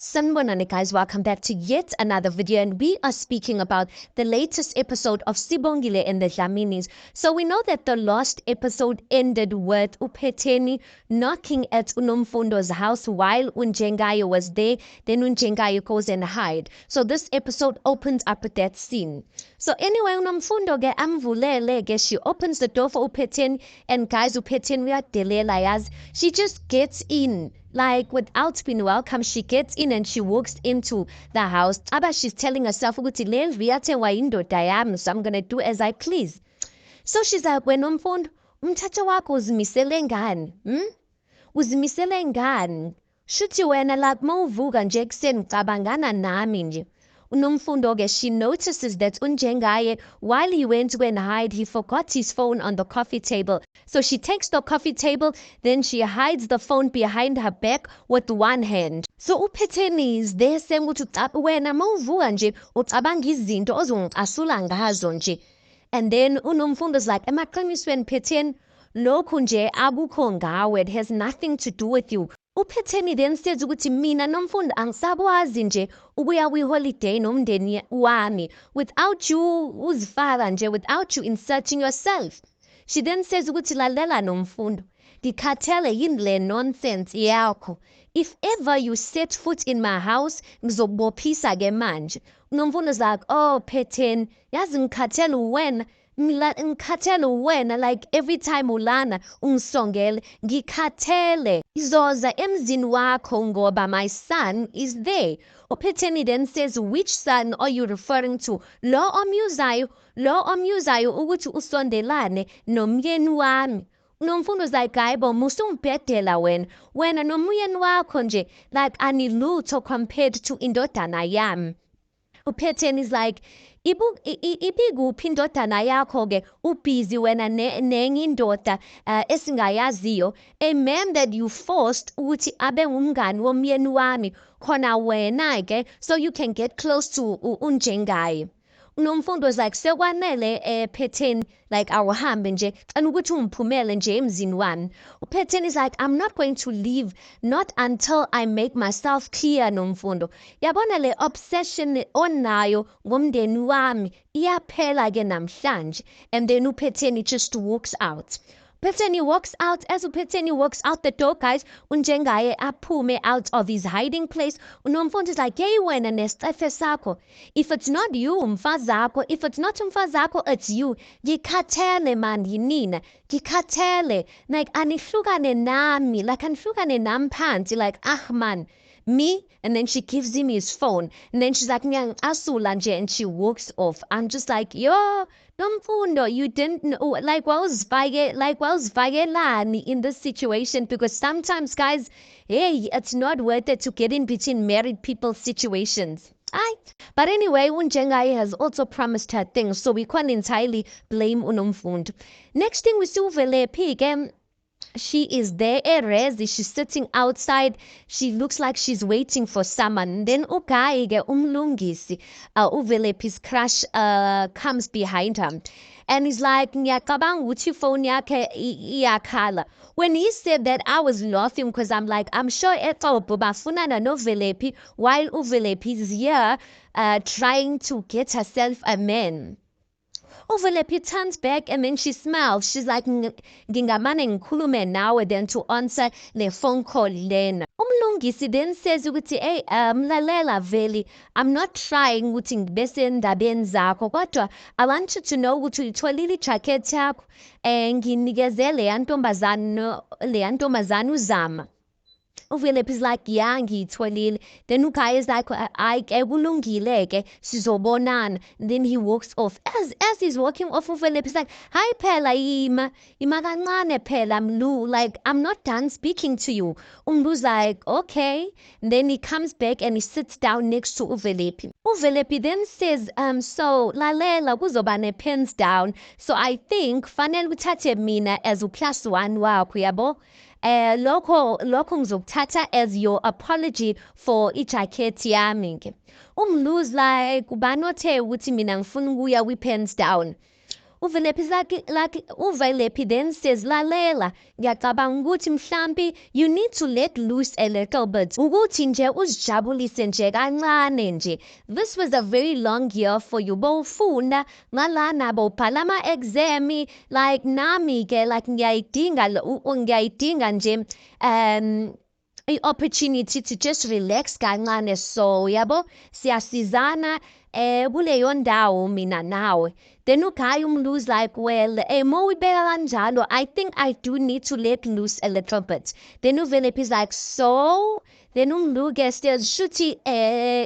Sanbonani guys, welcome back to yet another video, and we are speaking about the latest episode of Sibongile and the Dlaminis. So we know that the last episode ended with Uphetheni knocking at Unomfundo's house while Unjengayo was there. Then Unjengayo goes and hide. So this episode opens up with that scene. So anyway, Unomfundo ge amvulele ge, she opens the door for Uphetheni, and guys, Uphetheni uyadelela yazi. She just gets in. Like, without being welcome, she gets in and she walks into the house. Aba, she's telling herself, ukuthi le ndlu yathengwa yindoda yami, so I'm gonna do as I please. So she's like, wena mfundo, umthatha wakho uzimisele ngani? Uzimisele ngani? Shuthi wena like mawuvuka nje ekuseni cabangana nami nje. Unomfundo-ke, she notices that Unjengaye, while he went to go and hide, he forgot his phone on the coffee table. So she takes the coffee table, then she hides the phone behind her back with one hand. So Uphetheni is there saying ukuthi wena mawuvuka nje ucabanga izinto ozongicasula ngazo nje. And then Unomfundo's like, emaqinisweni Phetheni, lokhu nje akukho ngawe, it has nothing to do with you. Uphetheni then says ukuthi mina nomfundo angisakwazi nje ukuya kwi-holiday nomndeni wami without you uzifaka nje, without you inserting yourself. She then says ukuthi lalela nomfundo, ngikhathele yini le nonsense yakho. If ever you set foot in my house, ngizokubophisa ke manje. Nomfundo's like, oh Phetheni, yazi ngikhathele wena. Ngikhathele wena, like every time ulana ungisongele ngikhathele izoza emzini wakho ngoba my son is there. Uphetheni then says, which son are you referring to? Lo omyuzayo ukuthi usondelane nomyeni wami. Unomfundo's like, hayibo musungibhedela wena nomyeni wakho nje like anilutho compared to indodana yami. Uphetheni is like, ibikuphi indodana yakho-ke ubhizi wena nenye indoda esingayaziyo, a man that you forced ukuthi abe ngumngani womyeni wami khona wena-ke so you can get close to Unjengaye. Unomfundo is like, sekwanele Phetheni, like awuhambe nje cela ukuthi ungiphumele nje emzini wami. Uphetheni is like, I'm not going to leave not until I make myself clear nomfundo. Yabona le obsession onayo ngomndeni wami iyaphela ke namhlanje. And then Uphetheni just walks out. Phetheni walks out. As Uphetheni walks out the door, guys, Unjengaye aphume out of his hiding place. Unomfundo is like, hey wena nesicefe sakho. If it's not you umfazakho, if it's not umfazakho, it's you. Ngikhathele man yinina. Ngikhathele. Like anihlukane nami. Like anihlukane nami phansi. Like, man. Me? And then she gives him his phone. And then she's like, asula nje, and she walks off. I'm just like, yo, Nomfundo, you didn't know, like, vagelani in this situation, because sometimes, guys, hey, it's not worth it to get in between married people's situations. But anyway, Unjengaye has also promised her things, so we can't entirely blame Unomfundo. Next thing we see Uvelephi again. She is there, Rezi. She's sitting outside. She looks like she's waiting for someone. Then Ugaige umlungisi, Uvelephi's crush, comes behind her. And he's like, ngiyacabanga ukuthi phone yakhe iyakhala. When he said that, I was laughing because I'm like, I'm sure eTopo bafunana no Velephi while Uvelephi is here trying to get herself a man. Uvelephi turns back and then she smiles. She's like, ngingamane ngikhulume nawe then to answer the phone call lena. Umlungisi then says ukuthi, hey, mlalela veli, I'm not trying ukuthi ngibese endabeni zakho, kodwa I want you to know ukuthi uyitholile ijacket yakho nginikeze le yantombazane uzama. Uvelephi is like, yeah, ngiyitholile. Then Ugaye is like, hayi ke kulungile ke sizobonana. Then he walks off. As he's walking off, Uvelephi is like, hi phela ima kancane phela Mlu, like I'm not done speaking to you. Umlu's like, okay. And then he comes back and he sits down next to Uvelephi. Uvelephi then says, so lalela kuzoba ne-pens down. So I think fanele uthathe mina as u+1 wakho yabo. Lokho ngizokuthatha as your apology for ijacket yami. Umlu's like, ubani othe ukuthi mina ngifuna ukuya wi-pens down. uVelephi then says, lalela, ngiyacabanga ukuthi mhlambi you need to let loose a little bit. Ukuthi nje uzijabulise nje kancane nje. This was a very long year for you. Bowufunda ngalana bowubhala ama-exam, like nami ke like ngiyayidinga nje i-opportunity to just relax kancane, so yabo siyasizana kuleyo ndawo mina nawe. Then uGuy umlose like, well, mo uyibeka kanjalo, I think I do need to let loose a little bit. Then uVelephi is like, so then umluke says shuthi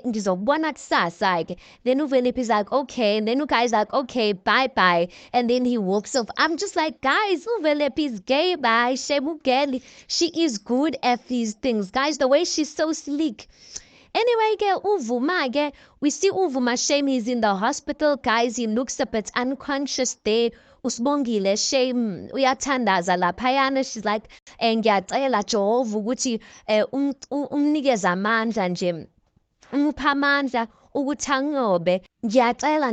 ngizobona kusasa ke. Then uVelephi is like, okay. And then uGuy is like, okay, bye bye. And then he walks off. I'm just like, guys, uVelephi is gay, bye. Shebukeli. She is good at these things, guys. The way she's so sleek. Anyway, we see uVuma shame he's in the hospital, guys. He looks a bit unconscious there. uSibongile shame uyathandaza laphayana. She's like, ngiyacela Jehova ukuthi umnikeze amandla nje, umupha amandla ukuthi anqobe. Ngiyacela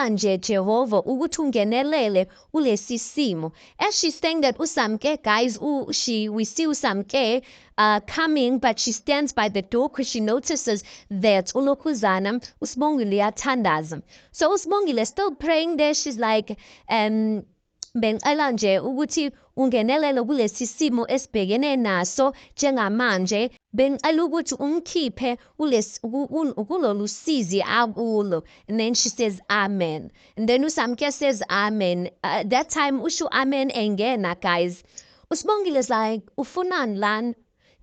nje Jehova ukuthi ungenelele kulesi simo. As she's saying that, uSamke, guys, we see uSamke coming, but she stands by the door because she notices that uLokuzana uSibongile uyathandaza. So uSibongile still praying there. She's like, bengicela nje ukuthi ungenelele kulesi simo esibhekene naso njengamanje. Bengicela ukuthi umkhiphe kulolu sizi akulo. And then she says amen. And then uSamke says amen. That time usho amen engena, guys. uSibongile is like, ufunani lana?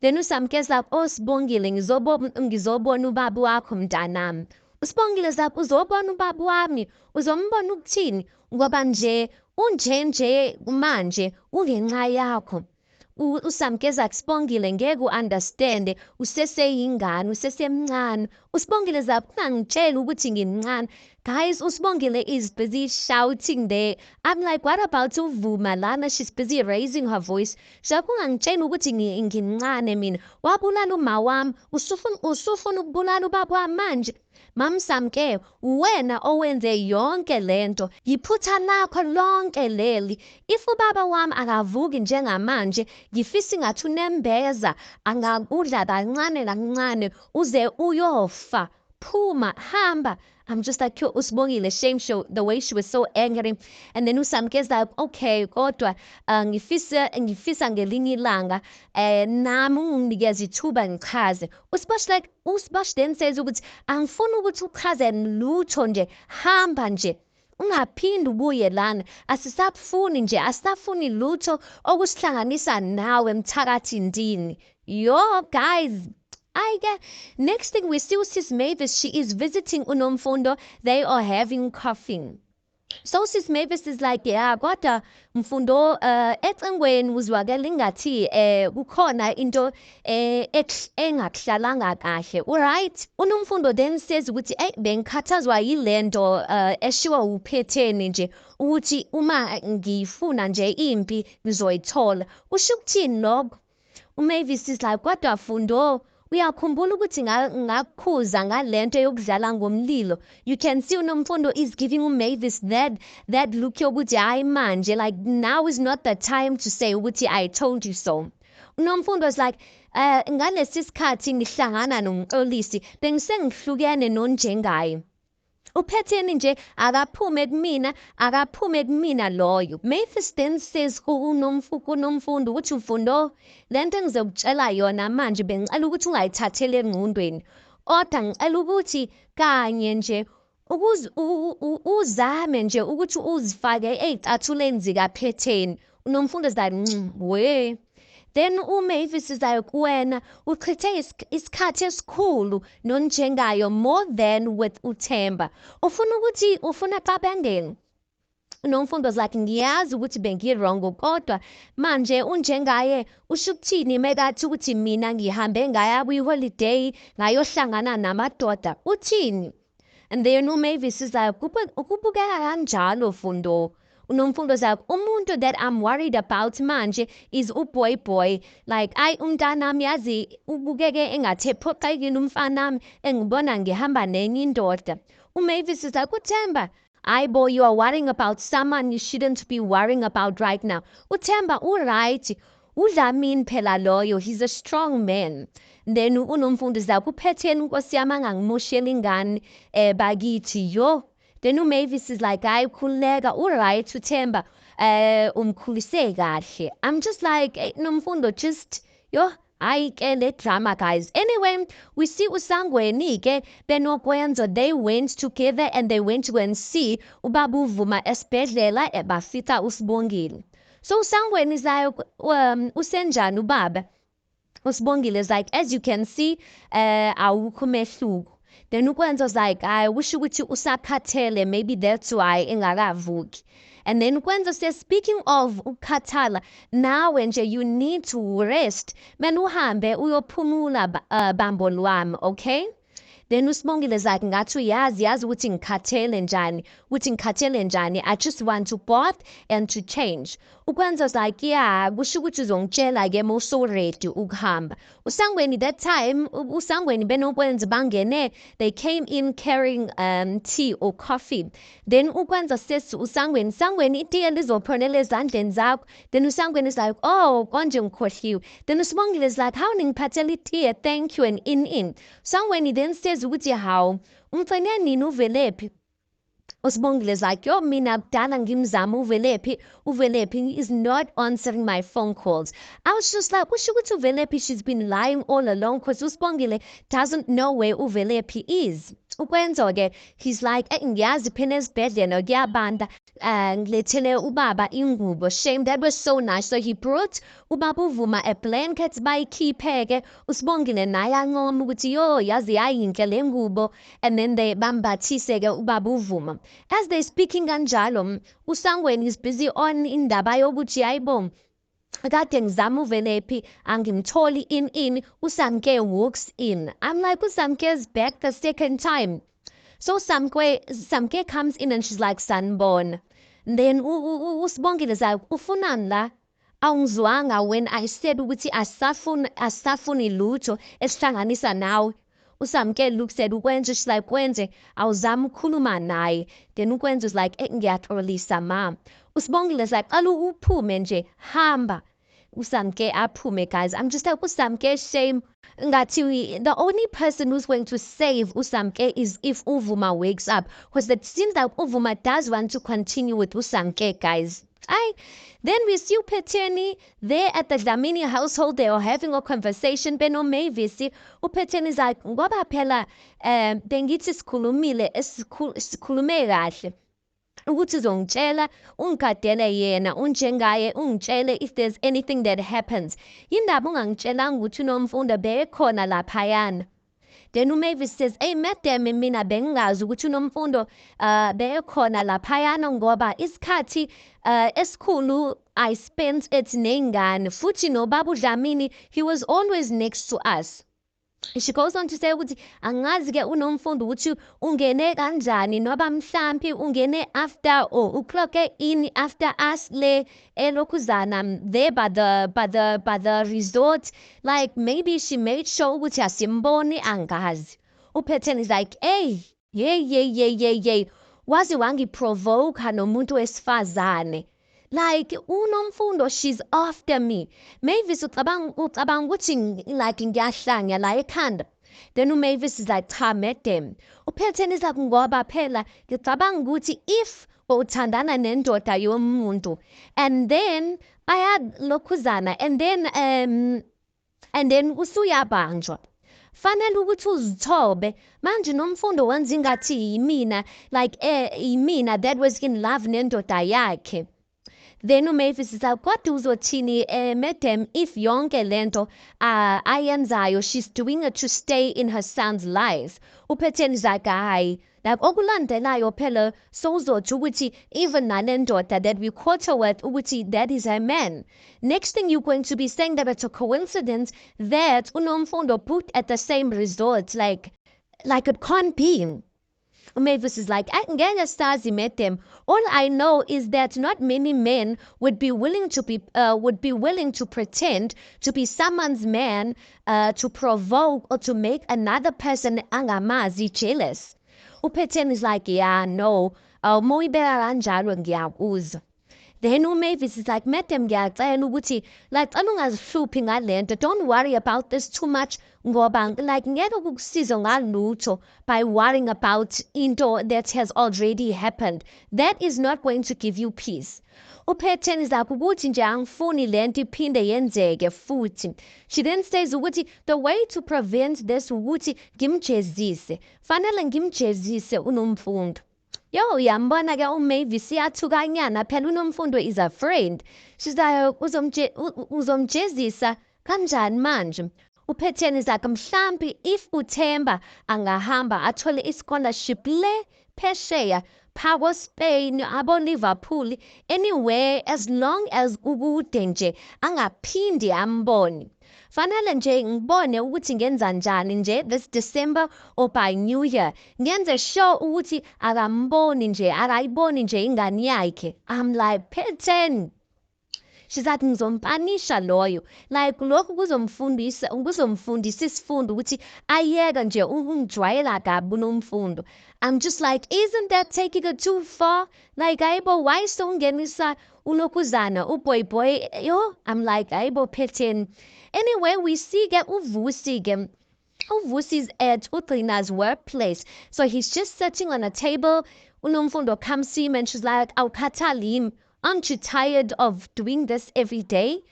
Then uSamke is like, oh Sibongile, ngizobona ubaba wakho mntanami. uSibongile is like, uzobona ubaba wami? Uzombona ukuthini? Ngoba nje unje manje ungenxa yakho. uSamke is like, Sibongile ngeke u-understand, useseyingane, usesemncane. uSibongile is like, ungangitshela ukuthi ngimncane. Guys, uSibongile is busy shouting there. I'm like, what about uVuma lana? She's busy raising her voice. She's like, ungangitshela ukuthi ngimncane mina. Wabulala uma wami, usufuna ukubulala ubaba wami manje. Mamsamke, wena owenze yonke lento, yiphutha lakho lonke leli. If ubaba wami akavuki njengamanje, ngifisa ngathi unembeza, angakudla kancane uze uyofa. Phuma, hamba. I'm just like, uSibongile, shame show, the way she was so angry. And then uSamke is like, okay, kodwa ngifisa ngelinye ilanga nami unginikeze ithuba ngichaze. uSbash then says ukuthi angifuni ukuthi uchaze lutho nje, hamba nje. Ungaphindi ubuye lana. Asisafuni lutho okusihlanganisa nawe mthakathindini. Yo, guys. Next thing we see Sis Mavis, she is visiting uNomfundo. They are having coffee. So Sis Mavis is like, yeah, kodwa Mfundo ecengweni uzwakela ingathi kukhona into engakuhlalanga kahle. Alright? uNomfundo then says ukuthi bengikhathazwa yilento eshiwa uPhetheni nje ukuthi uma ngifuna nje impi ngizoyithola. Usho ukuthini lokho? uMavis is like, kodwa Fundo, uyakhumbula ukuthi ngakukhuza ngalento yokudlala ngomlilo. You can see uNomfundo is giving uMavis that look yokuthi hayi manje, like now is not the time to say ukuthi I told you so. uNomfundo is like, ngalesi sikhathi ngihlangana noMxolisi bengisengihlukene nonjengaye. uPhetheni nje akaphume kumina loyo. Mavis then says kuNomfundo ukuthi Mfundo, lento engizokutshela yona manje bengicela ukuthi ungayithathele engqondweni. Kodwa ngicela ukuthi kanye nje uzame nje ukuthi uzifake ezicathuleni zikaPhetheni. uNomfundo is like, we. Then uMavis is like, wena uchithe isikhathi esikhulu nonjengayo more than with uThemba. Ufuna qabengeni. uNomfundo is like, ngiyazi ukuthi bengi-wrong kodwa manje unjengaye usho ukuthini mekathi ukuthi mina ngihambe ngaya kwi-holiday ngayohlangana namadoda uthini? And then uMavis is like, ukubukeka kanjalo Fundo. uNomfundo is like, umuntu that I'm worried about manje is uBoy. Like, umntanami yazi ubukeke engathi ephoqekile umfanami engibona ngihamba nenye indoda. uMavis is like, uThemba, Boy, you are worrying about someone you shouldn't be worrying about right now. UThemba uright. UDlamini phela loyo, he's a strong man. Then unomfundo zakho uphetheni Nkosi yami angangimosheli ingane bakithi yo. Then uMavis is like, hayi khululeka, uright uThemba, umkhulise kahle. I'm just like, nomfundo, just yo. Hayi ke le drama, guys. Anyway, we see uSangweni ke benokwenza. They went together and they went to go and see ubaba uVuma esibhedlela bafita uSibongile. So uSangweni is like, usenjani ubaba? uSibongile is like, as you can see, awukho umehluko. Then ukwenza was like, I wish ukuthi usakhathele, maybe that's why engakavuki. And then Kwenzo says, speaking of ukhathala, now nje you need to rest. Man uhambe uyophumula bambo lwami, okay? Then uSibongile is like, ngathi uyazi ukuthi ngikhathele njani, I just want to bath and to change. Ukwenza is like, yeah, kusho ukuthi uzongitshela ke mawuso ready ukuhamba. uSangweni that time, uSangweni benokwenza bangene, they came in carrying tea or coffee. Then ukwenza says uSangweni, Sangweni itiye lizophonela ezandleni zakho. Then uSangweni is like, oh, konje ngikhohliwe. Then uSibongile is like, how ningiphathela itiye, thank you, and in. Sangweni then says ukuthi how, umfene nini uvelephi? uSibongile is like, yo, mina kudala ngimzama uvelephi is not answering my phone calls. I was just like, kusho ukuthi uvelephi, she's been lying all along because uSibongile doesn't know where uvelephi is. Ukwenza-ke, he's like, ngiyazi phela esibhedlela kuyabanda, ngilethele ubaba ingubo. Shame, that was so nice. So he brought ubaba uVuma a blanket bayikhiphe-ke. uSibongile naye ancoma ukuthi yo, yazi yayinhle le ngubo. And then they bambathise-ke ubaba uVuma. As they speaking kanjalo, uSangweni is busy on indaba yokuthi hayibo, kade ngizama uvelephi angimtholi in. uSamke walks in. I'm like, uSamke is back the second time. So Samke comes in and she's like, sanibona. Then uSibongile is like, ufunani la? Awungizwanga when I said ukuthi asafuni lutho esihlanganisa nawe. uSamke looks at Ukwenze, she's like, Kwenze, awuzama ukukhuluma naye. Then Ukwenze is like, ngiyaxolisa ma. uSibongile is like, alu uphume nje, hamba. uSamke aphume, guys. I'm just like, uSamke, shame. Ngathi, the only person who's going to save uSamke is if uVuma wakes up. Because it seems like uVuma does want to continue with uSamke, guys. Then we see uPhetheni there at the Dlamini household. They are having a conversation. BenoMavis, uPhetheni is like, ngoba phela bengithi sikhulume kahle. Ukuthi uzongitshela ungigadele yena unjengaye ungitshele if there's anything that happens. Yindaba ungangitshelanga ukuthi unomfundo bekhona laphayana. Then uMavis says, hey madam, mina bengingazi ukuthi unomfundo bekhona laphayana ngoba isikhathi esikhulu I spent it nengane futhi nobaba uDlamini, he was always next to us. She goes on to say ukuthi angazi ke unomfundo ukuthi ungene kanjani noba mhlambi ungene after or uclock in after us le elokhuzana there by the resort, like maybe she made sure ukuthi asimboni angazi. uPhetheni is like, hey, yey wazi wangiprovoke nomuntu wesifazane. Like unomfundo, she's after me. Mavis ucabanga ukuthi like ngiyahlanya la ekhanda. Then uMavis is like, cha madam. uPhetheni is like, ngoba phela ngicabanga ukuthi if uthandana nendoda yomuntu and then bayalokhuzana and then usuyabanjwa, fanele ukuthi uzithobe. Manje nomfundo wenza ingathi yimina, like yimina that was in love nendoda yakhe. Then uMavis is like, kodwa uzothini madam if yonke lento ayenzayo she's doing it to stay in her son's life. uPhetheni is like, hayi, like okulandelayo phela sozothi ukuthi even nale ndoda that we caught her with ukuthi that is her man. Next thing you're going to be saying that it's a coincidence that unomfundo put at the same resort, like it can't be. Mavis is like, ngeke sazi madam. All I know is that not many men would be willing to pretend to be someone's man to provoke or to make another person angamazi jealous. uPhetheni is like, yeah, no. Mawuyibeka kanjalo ngiyakuzwa. Then uMavis is like, Madam ngiyacela ukuthi like cela ungazihluphi ngalento. Don't worry about this too much ngoba like ngeke kukusize ngalutho by worrying about into that has already happened. That is not going to give you peace. UPhetheni is like ukuthi nje angifuni lento iphinde yenzeke futhi. She then says ukuthi the way to prevent this ukuthi ngimjezise. Fanele ngimjezise uNomfundo. Yo, uyambona ke uMavis iyathukanyana phela uNomfundo is a friend. She's like uzomjezisa kanjani manje? UPhetheni is like mhlambi if uThemba angahamba athole ischolarship le phesheya Power Spain, abo Liverpool, anywhere as long as ukude nje angaphindi ambone. Fanele nje ngibone ukuthi ngenza njani nje this December or by New Year. Ngenze sure ukuthi akamboni nje, akayiboni nje ingane yakhe. I'm like, Phetheni. She's like ngizompanisha loyo. Like lokhu kuzomfundisa isifundo ukuthi ayeka nje ungijwayela kabi uNomfundo. I'm just like, isn't that taking it too far? Like ayibo why songenisa uLokuzana uBoy. Yo, I'm like ayibo Phetheni. Anyway, we see ke uVusi is at uTrina's workplace. So he's just sitting on a table. uNomfundo comes to him and she's like, awukhathali. Aren't you tired of doing this every day?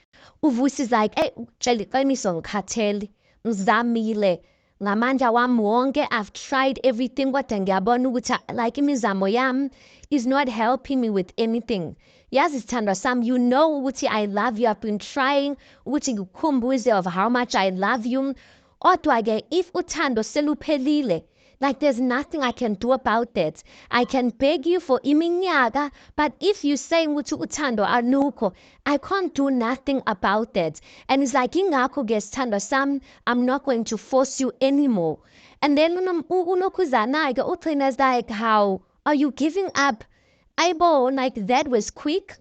uVusi is like, hey, qiniso ngikhathele, ngizamile. Ngamandla wami wonke, I've tried everything kodwa ngiyabona ukuthi like imizamo yami is not helping me with anything. Yazi sithandwa sami, you know ukuthi I love you. I've been trying ukuthi ngikukhumbuze of how much I love you. Kodwa ke if uthando seluphelile, like there's nothing I can do about that. I can beg you for iminyaka, but if you say ukuthi uthando alukho, I can't do nothing about that. And it's like ingakho ke sithandwa sami, I'm not going to force you anymore. And then uNokuzana ke uTrina's like, how are you giving up? Aibo, like that was quick.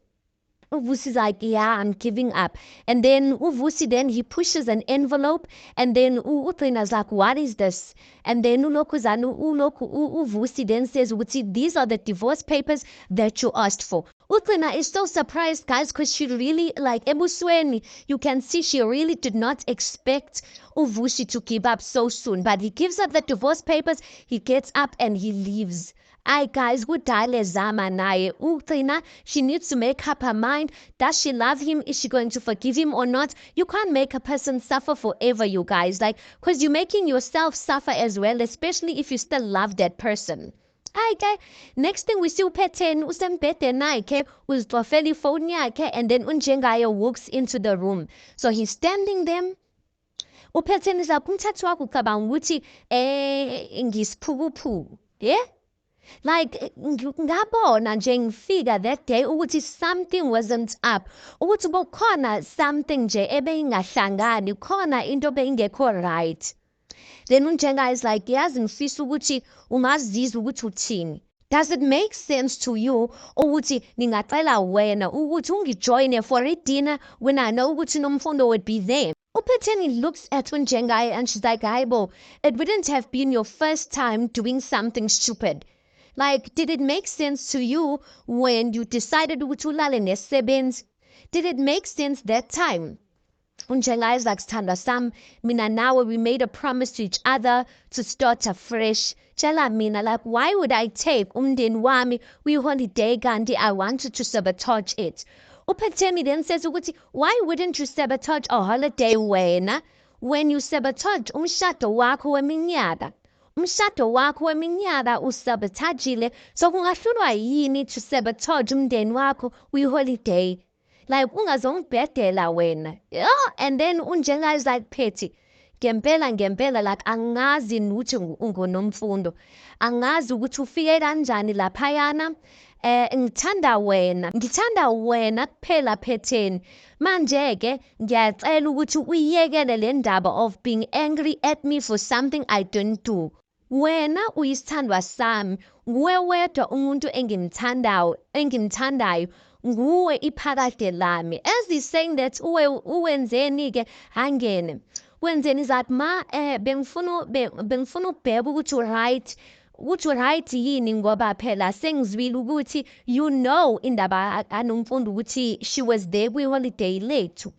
uVusi's like, yeah, I'm giving up. And then uVusi, then he pushes an envelope. And then uTrina's like, what is this? And then uVusi then says, these are the divorce papers that you asked for. uTrina is so surprised, guys, because she really, like, ebusweni, you can see she really did not expect uVusi to give up so soon. But he gives up the divorce papers, he gets up and he leaves. Aye guys, kudale zama naye. uTrina, she needs to make up her mind. Does she love him? Is she going to forgive him or not? You can't make a person suffer forever, you guys. Like, because you're making yourself suffer as well, especially if you still love that person. Okay, next thing we see uPhetheni usembhedeni nakhe uzidofela ifoni yakhe, and then uNjengaya walks into the room. So he's standing there. uPhetheni is like, umthathu wakho ucabanga ukuthi ngisiphukuphuku. Yeah? Like ngabona nje ngifika that day ukuthi something wasn't up, ukuthi bokhona something nje ebeyingahlangani, khona into beyingekho right. Then uNjengaya is like, yazi ngifisa ukuthi ungazizwa ukuthi uthini. Does it make sense to you ukuthi ngingacela wena ukuthi ungijoine for a dinner when I know ukuthi Nomfundo would be there? uPhetheni looks at uNjengaya and she's like, Aibo, it wouldn't have been your first time doing something stupid. Like, did it make sense to you when you decided ukuthi ulale nesebenzi? Did it make sense that time? uNjengaya is like, sithandwa sami, mina nawe, we made a promise to each other to start afresh. Tshela mina, like, why would I take umndeni wami kwi-holiday kanti I wanted to sabotage it? uPhetheni then says ukuthi, why wouldn't you sabotage a holiday wena when you sabotage umshado wakho weminyaka? Umshado wakho weminyaka usabotagile, so kungahlulwa yini to sabotage umndeni wakho kwi-holiday? Like, ungazongibhedela wena. Yeah, and then uNjengaya is like, Phethe, ngempela, like, angazi ukuthi ungoNomfundo. Angazi ukuthi ufike kanjani laphayana. Ngithanda wena kuphela Phetheni. Manje ke ngiyacela ukuthi uyekele le ndaba of being angry at me for something I didn't do. Wena uyisithandwa sami, nguwe wedwa umuntu engimthandayo, nguwe iphakade lami. As he's saying that, uwenzeni ke hangene. Wenzeni that ma bengifuna ukubheka ukuthi right Uthi right yini ngoba phela sengizwile ukuthi you know indaba anomfundo ukuthi she was there kwi-holiday lethu.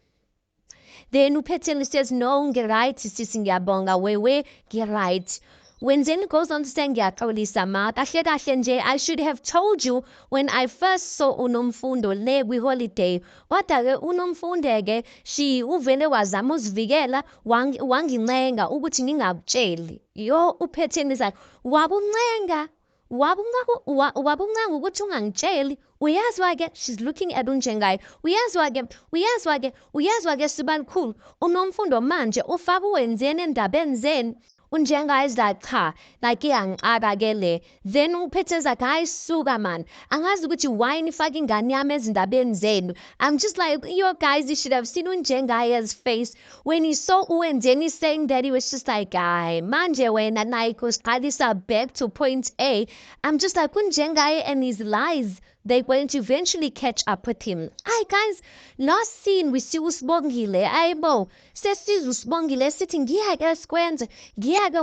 Then uPhetheni says, no, ngi-right sisi ngiyabonga wewe ngi-right. When Zen goes on to say ngiyaxolisa ma, kahle kahle nje I should have told you when I first saw uNomfundo le kwi-holiday. Kodwa-ke uNomfundo-ke she uvele wazama uzivikela wangincenga ukuthi ngingakutsheli. Yo uPhetheni is like, wabuncenga wabuncenga ukuthi ungangitsheli. Uyazwa-ke, she's looking at uNjengayi. Uyazwa-ke Sibalikhulu, uNomfundo manje ufaka uwenzeni endabeni zenu. UNjengayi is like, cha, like iyangixaka-ke le. Then uPhetheni is like, hayi suka man, angazi ukuthi why nifaka ingane yami ezindabeni zenu. I'm just like, yo guys, you should have seen uNjengayi's face when he saw uwenzeni saying that. He was just like, hayi manje wena nayi kusiqalisa back to point A. I'm just like, uNjengayi and his lies, they're going to eventually catch up with him. Hi guys, last scene we see uSibongile. Ayibo, sesizwe uSibongile sithi ngiyake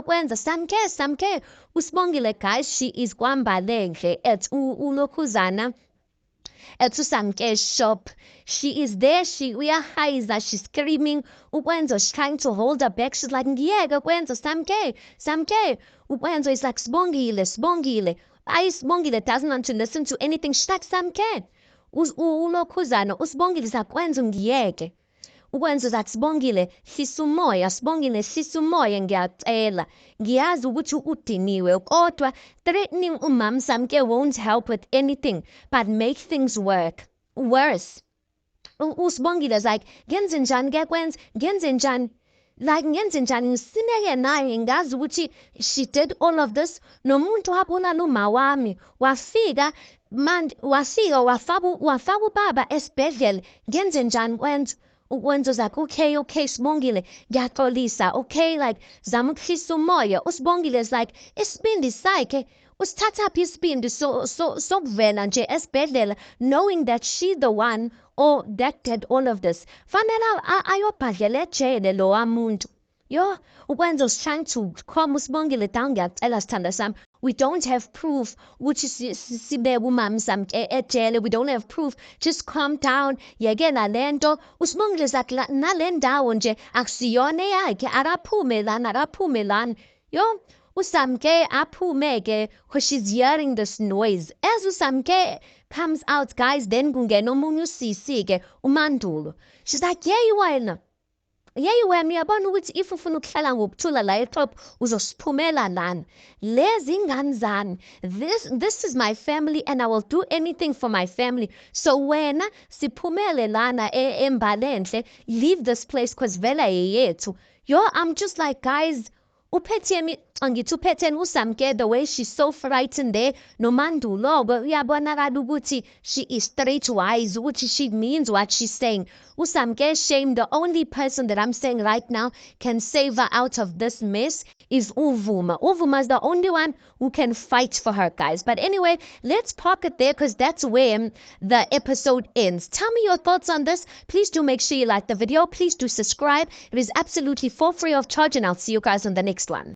kwenza samke. uSibongile guys, she is kwambalenge at uLokhuzana at uSamke's shop. She is there, uyahayiza, she's screaming. uKwenzo is trying to hold her back. She's like, ngiyeke kwenza Samke. uKwenzo is like, Sibongile. Sibongile doesn't want to listen to anything. She's like, Samke. uLokhuzana, uSibongile is like, Kwenzo ngiyeke. uKwenzo is like, Sibongile hlisa umoya ngiyacela. Ngiyazi ukuthi udiniwe kodwa threatening umam Samke won't help with anything but make things worse. uSibongile is like, ngenze njani ke Kwenzo, ngenze njani? Like ngenze njani ngisineke naye ngazi ukuthi she did all of this. Nomuntu wabulala uma wami wafika wafaka ubaba esibhedlela. Ngenze njani Kwenzo? uKwenzo is like, okay Sibongile, ngiyaxolisa, okay, like zama ukuhlisa umoya. uSibongile is like, isibindi sakhe usithathaphi isibindi sokuvela nje esibhedlela knowing that she the one or that did all of this. Fanele ayobhadlela ejele lo wamuntu. Yo, uKwenzo is trying to calm uSibongile down. Ngiyacela sithanda sami, we don't have proof ukuthi sibeke umama Samke ejele. We don't have proof. Just calm down. Yeke nalento. uSibongile is like, nale ndawo nje akusiyona yakhe, akaphume lana. Yo, uSamke aphume-ke because she's hearing this noise. As uSamke comes out, guys, then kungena omunye usisi-ke uMandulo. She's like, wena ngiyabona ukuthi if ufuna ukuhlala ngokuthula la eTop uzosiphumela lana. Lezi ingane zami, this is my family and I will do anything for my family. So wena siphumele lana eMbalenhle, leave this place because vela yethu. Yo, I'm just like, guys, uPhetheni uSamke, the way she's so frightened there, noMandulo, but uyabonakala ukuthi she is streetwise, ukuthi she means what she's saying. uSamke shame, the only person that I'm saying right now can save her out of this mess is uVuma. uVuma is the only one who can fight for her, guys. But anyway, let's park it there because that's where the episode ends. Tell me your thoughts on this. Please do make sure you like the video. Please do subscribe. It is absolutely for free of charge, and I'll see you guys on the next one.